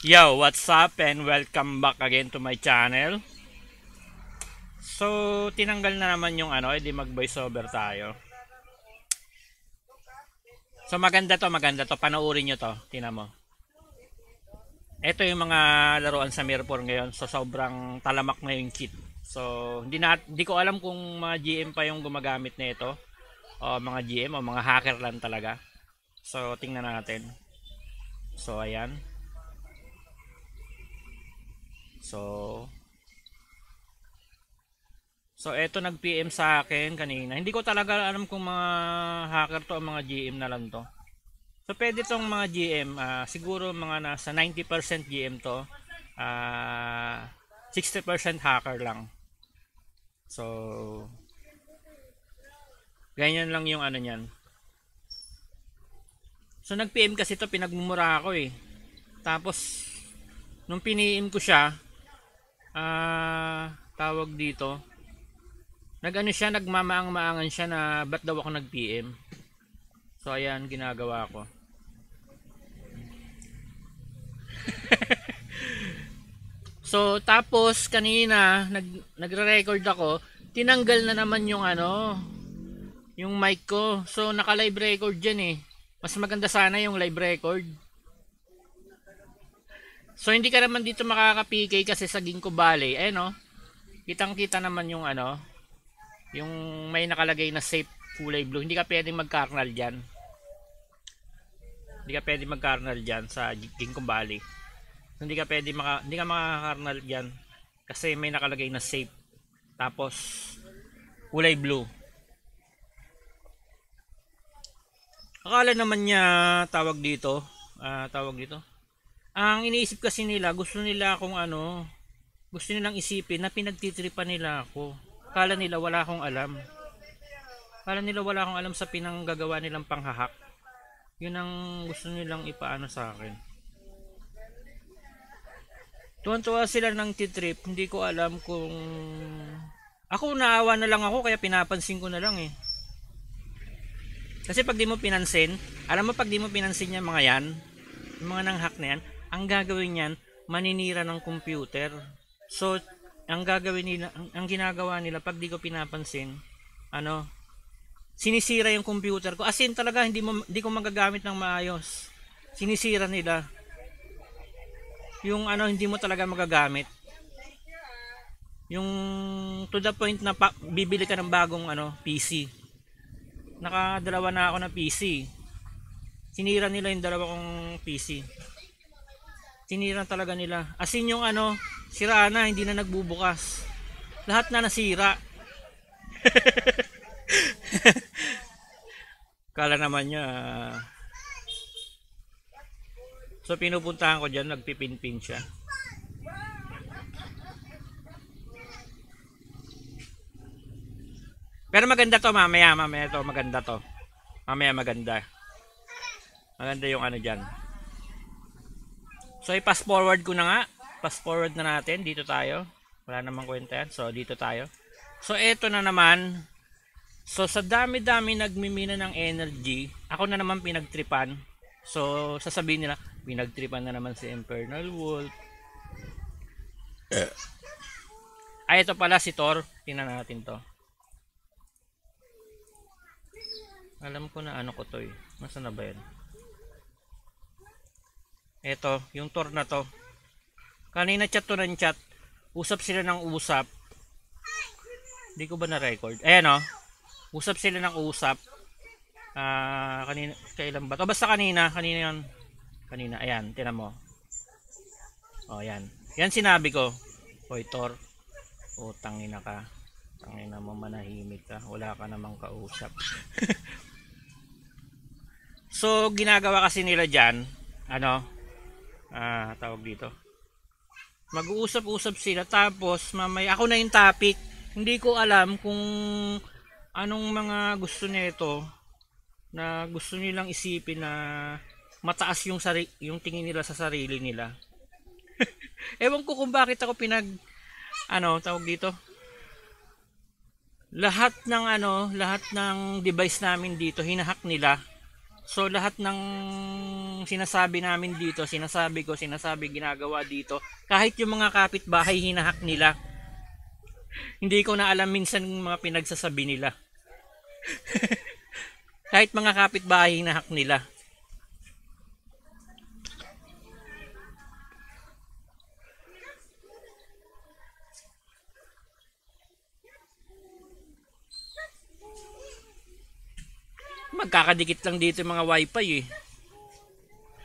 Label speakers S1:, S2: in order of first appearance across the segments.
S1: Yo, what's up and welcome back again to my channel. So, tinanggal na naman yung edi mag voiceover tayo. So, maganda to, panoorin nyo to, tingnan mo. Ito yung mga laruan sa Mirror ngayon, so sobrang talamak na yung kit. So, hindi ko alam kung mga GM pa yung gumagamit na ito, o mga GM o mga hacker lang talaga. So, tingnan natin. So, ayan. So, eto nag-PM sa akin kanina. Hindi ko talaga alam kung mga hacker to o mga GM na lang to. So pwede tong mga GM, siguro mga nasa 90% GM to, 60% hacker lang. So ganyan lang yung ano niyan. So nag-PM kasi to, pinagmumura ako eh. Tapos nung piniim ko siya, tawag dito, nag-ano siya, nagmamaang-maangan siya na ba't daw ako nag-PM. So ayan ginagawa ko. So tapos kanina nagre-record ako, tinanggal na naman yung yung mic ko. So naka-live record diyan eh. Mas maganda sana yung live record. So hindi ka naman dito makaka-PK kasi sa Ginkgo Valley. Eh no. Kitang-kita naman yung yung may nakalagay na safe kulay blue. Hindi ka pwedeng mag-kernel diyan. Hindi ka pwedeng mag-kernel diyan sa Ginkgo Valley. Hindi ka maka-kernel diyan kasi may nakalagay na safe. Tapos kulay blue. Akala naman niya tawag dito. Ang iniisip kasi nila, gusto nila akong gusto nilang isipin na pinagtitripan nila ako. Akala nila wala akong alam. Akala nila wala akong alam sa pinanggagawa nilang panghahak. Yun ang gusto nilang ipaano sa akin. Tuwan-tuwa sila ng titrip, hindi ko alam kung ako naawa na lang ako kaya pinapansin ko na lang eh. Kasi pag di mo pinansin, alam mo pag di mo pinansin yung mga yan, yung mga nang hack na yan, ang gagawin niyan, maninira ng computer. So, ang gagawin nila, ang ginagawa nila pag di ko pinapansin, sinisira yung computer ko. As in talaga hindi ko magagamit ng maayos. Sinisira nila. Yung hindi mo talaga magagamit. Yung to the point na bibili ka ng bagong PC. Nakadalawa na ako na PC. Sinira nila yung dalawa kong PC. Sinira talaga nila. As in yung sira na, hindi na nagbubukas. Lahat na nasira. Kala naman niya. So pinupuntahan ko dyan, nagpipinpin siya. Pero maganda to mamaya to, maganda to. Mamaya maganda. Maganda yung dyan. So i-pass forward ko na nga. Pass forward na natin. Dito tayo. Wala namang kwenta yan. So dito tayo. So eto na naman. So sa dami-dami nagmimina ng energy, ako na naman pinagtripan. So sasabihin nila, pinagtripan na naman si Infernal Wolf. Ay ito pala si Thor. Tingnan natin to. Alam ko na ko to eh. Nasaan na ba yan? Eto, yung Thor na to. Kanina chat to ng chat. Usap sila ng usap. Hindi ko ba na-record? Ayan o. Usap sila ng usap. Kanina, kailan ba? O basta kanina yun. Kanina, ayan, tinan mo. O, ayan. Yan sinabi ko. Hoy, Thor. O, tangina ka. Tangina mo, manahimik ka. Wala ka namang kausap. So, ginagawa kasi nila dyan, tawag dito. Mag-uusap-usap sila, tapos mamaya ako na yung topic. Hindi ko alam kung anong mga gusto nito na gusto nilang isipin na mataas yung tingin nila sa sarili nila. Ewan ko kung bakit ako tawag dito. Lahat ng device namin dito hinahack nila. So lahat ng sinasabi namin dito, sinasabi ginagawa dito, kahit yung mga kapitbahay hinahak nila. Hindi ko na alam minsan yung mga pinagsasabi nila. Kahit mga kapitbahay hinahak nila. Magkakadikit lang dito yung mga wifi eh.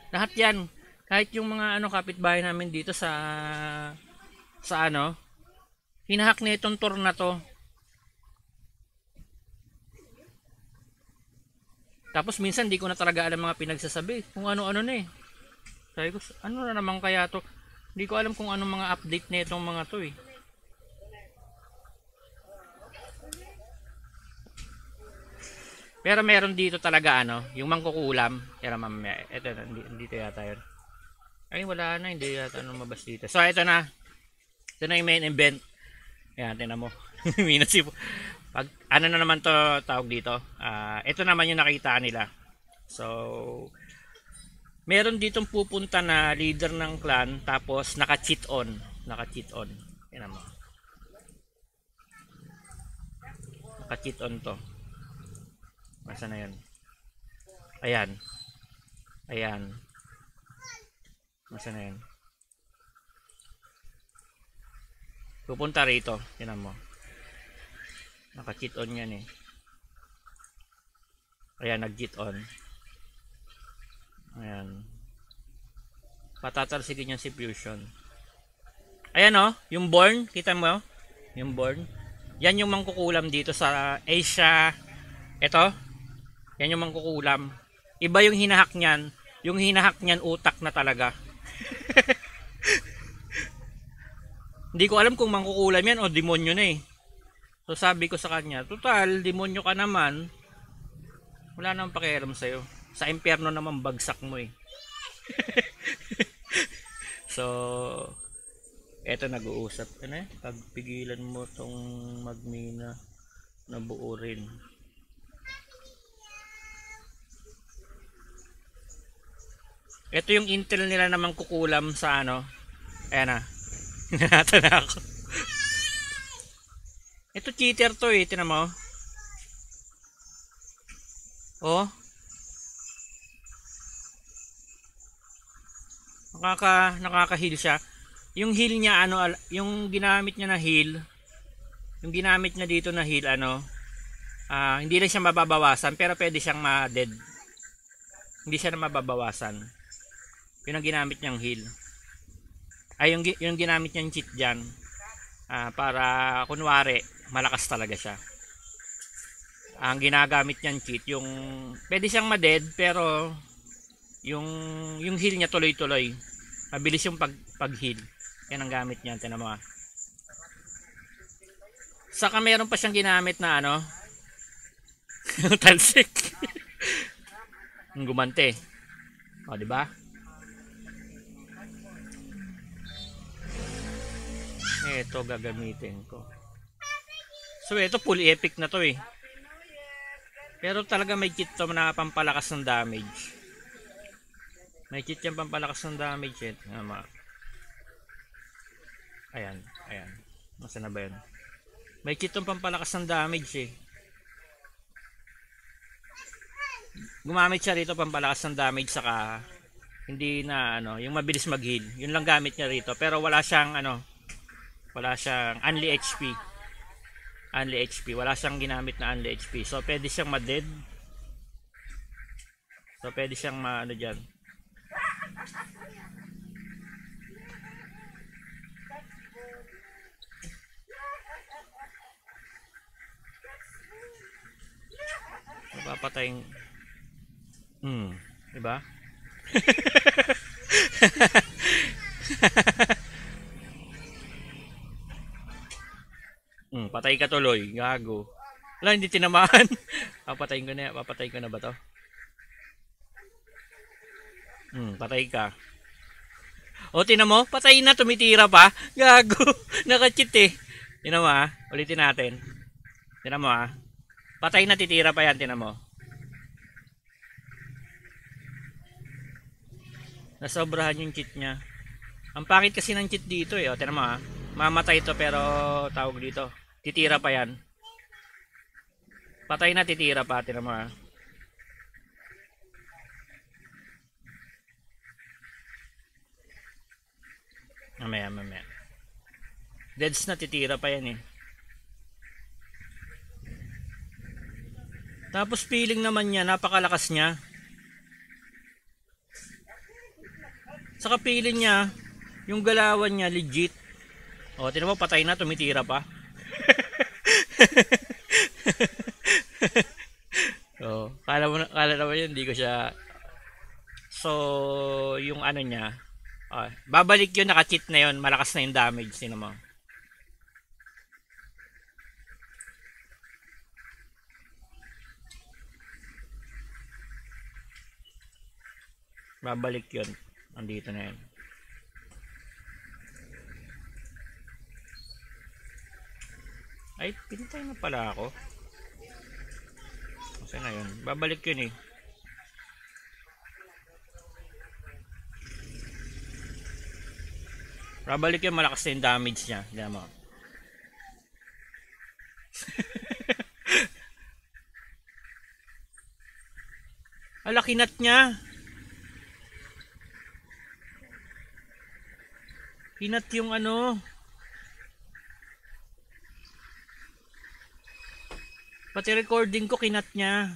S1: Lahat yan. Kahit yung mga kapitbahay namin dito sa hinahak na itong tour na to. Tapos minsan di ko na talaga alam mga pinagsasabi. Kung ano-ano na eh. Sabi ko, ano na naman kaya to? Di ko alam kung anong mga update na itong mga to eh. Pero meron dito talaga yung mangkukulam. Pero mamaya, ito na, dito yata yun. Ay wala na, hindi yata lumabas dito. So ito na. Ito na yung main event. Ayan, tinan mo. Pag ano na naman to tawag dito. Ito naman yung nakita nila. So meron ditong pupunta na leader ng clan tapos naka-cheat on. Naka-cheat on. Tinan mo. Naka-cheat on to. Masa na yun? Ayan. Ayan. Masa na yun? Pupunta rito. Tinan mo. Naka-cheat on yan eh. Ayan, nag-cheat on. Ayan. Patatalsigin yan si Fusion. Ayan oh, yung born. Kita mo? Yung born. Yan yung mangkukulam dito sa Asia. Ito. Yan yung mangkukulam. Iba yung hinahak niyan. Yung hinahak niyan utak na talaga. Hindi ko alam kung mangkukulam yan o demonyo na eh. So sabi ko sa kanya, total, demonyo ka naman. Wala namang pakialam sa'yo. Sa impyerno naman bagsak mo eh. So, eto nag-uusap. Ano eh? Pagpigilan mo tong magmina na buo rin. Ito yung intel nila naman kukulam sa ayan na. Hinata na ako. Ito cheater to eh. Tinan mo. Oh. Nakaka-heal siya. Yung heal niya yung ginamit niya na heal. Yung ginamit niya dito na heal hindi lang siya mababawasan pero pwede siyang ma-dead. Hindi siya na mababawasan. Yun ang ginamit niyang heal. Ay yung ginamit niyang cheat diyan. Para kunwari malakas talaga siya. Ang ginagamit niyang cheat yung pwede siyang ma-dead pero yung heal niya tuloy-tuloy. Mabilis yung pag-heal. Yan ang gamit niya, tingnan mo ah. Saka meron pa siyang ginamit na talsik. Ang gumante. O, di ba? Ito gagamitin ko. So ito full epic na to eh. Pero talaga may kit to na pampalakas ng damage. May kit yung pampalakas ng damage eh. Ayan, ayan. Nasaan na ba yun? May kit yung pampalakas ng damage eh. Gumamit siya rito pampalakas ng damage saka hindi na yung mabilis mag-heal. Yun lang gamit niya rito pero wala siyang wala siyang only HP. Only HP. Wala siyang ginamit na only HP. So pwede siyang ma-dead. So pwede siyang diyan. Napapatayin. Diba? Patay ka tuloy, gago. Wala, hindi tinamaan. Papatayin ko na ba to? Patay ka. O, tinan mo, patay na, tumitira pa. Gago, naka-cheat eh. Tinan mo ulitin natin. Tinan mo patay na, titira pa yan, tinan mo. Nasobrahan yung cheat niya. Ang pangit kasi ng cheat dito eh. O, tingnan mo ha. Mamatay to pero tawag dito. Titira pa yan. Patay na, titira pa. Tingnan mo ha. Mamaya. Deads na, titira pa yan eh. Tapos feeling naman niya, napakalakas niya. Saka feeling niya, yung galawan niya legit. O, tingnan mo, patay na, tumitira pa. So, kala naman yun, hindi ko siya. So, yung ano niya, babalik yun, naka-cheat na yun, malakas na yung damage, tingnan mo. Babalik yun. Andito na yun. Ay, pinintay na pala ako. Kasi na yun. Babalik yun eh. Babalik yun, malakas na yung damage niya. Diyan mo. Ala, kinat niya. Kinat yung ano. Pati recording ko kinat niya.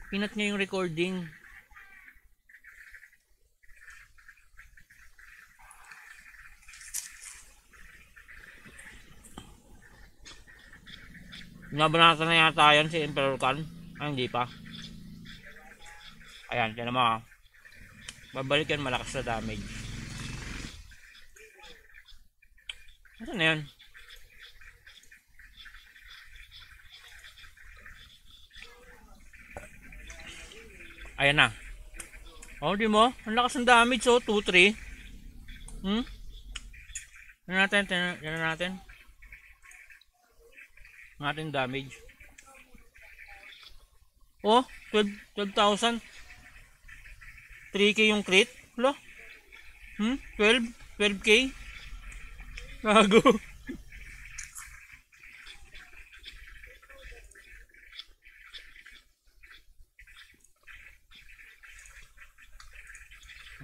S1: Kinat niya yung recording. Nabanatan na yata yan si Emperor Khan. Ay, hindi pa. Ayan, yan naman. Babalik yan, malakas na damage. Ano na yan? Ayan na. Oh, di mo? Ang lakas ng damage, oh. 2-3. Tignan natin. Natin damage. Oh, 12,000. 3K yung crit. Wala. 12K. Gago.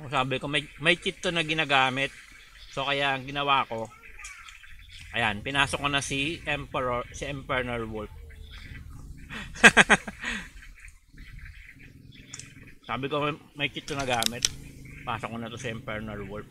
S1: Sabi ko may cheat to na ginagamit. So kaya ang ginawa ko, ayan, pinasok ko na si Emperor Wolf. Sabi ko may cheat to na gamit. Pasok ko na to si Emperor Wolf.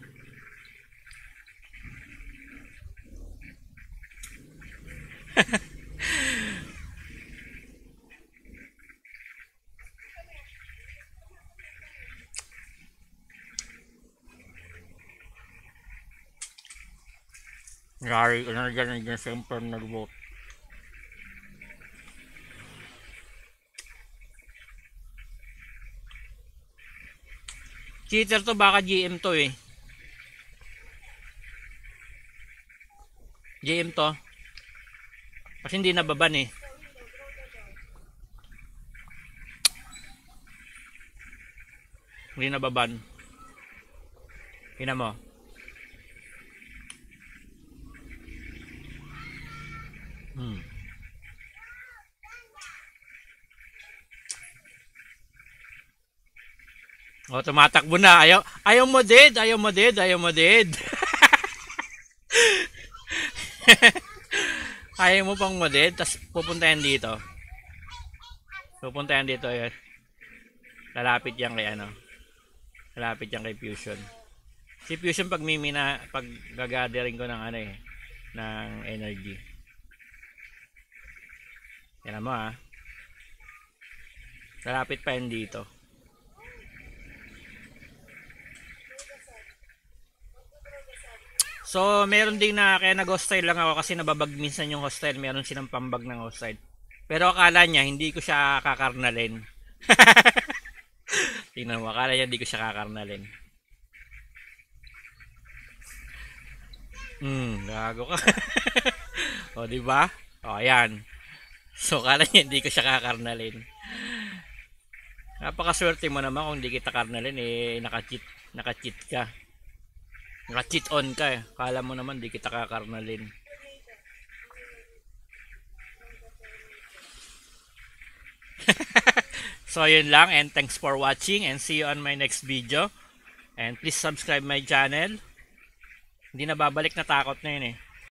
S1: Gari, nandiyan sa Emperor Wolf. Cheater to, baka GM to eh. GM to. Kasi hindi nababan eh. Hindi nababan. Tingnan mo. O, tumatakbo na. Ayaw mo dead. Ayaw mo pang mo-dead. Tapos pupuntayan dito. Yun. Lalapit yan kay ano. Lalapit yan kay Fusion. Si Fusion pag gagathering ko ng ano eh. Ng energy. Yan mo ha. Lalapit pa yan dito. So, meron din na, kaya nag-hostile lang ako kasi nababag minsan yung hostile. Meron silang pambag ng hostile. Pero akala niya, hindi ko siya kakarnalin. Tingnan mo, akala niya hindi ko siya kakarnalin. Gago ka. O, diba? O, ayan. So, akala niya hindi ko siya kakarnalin. Napakaswerte mo naman kung hindi kita karnalin, eh, naka-cheat. Naka-cheat ka. Naka-cheat on ka eh. Kala mo naman di kita kakarnalin. So yun lang, and thanks for watching, and see you on my next video. And please subscribe my channel. Hindi na babalik, natakot na yun eh.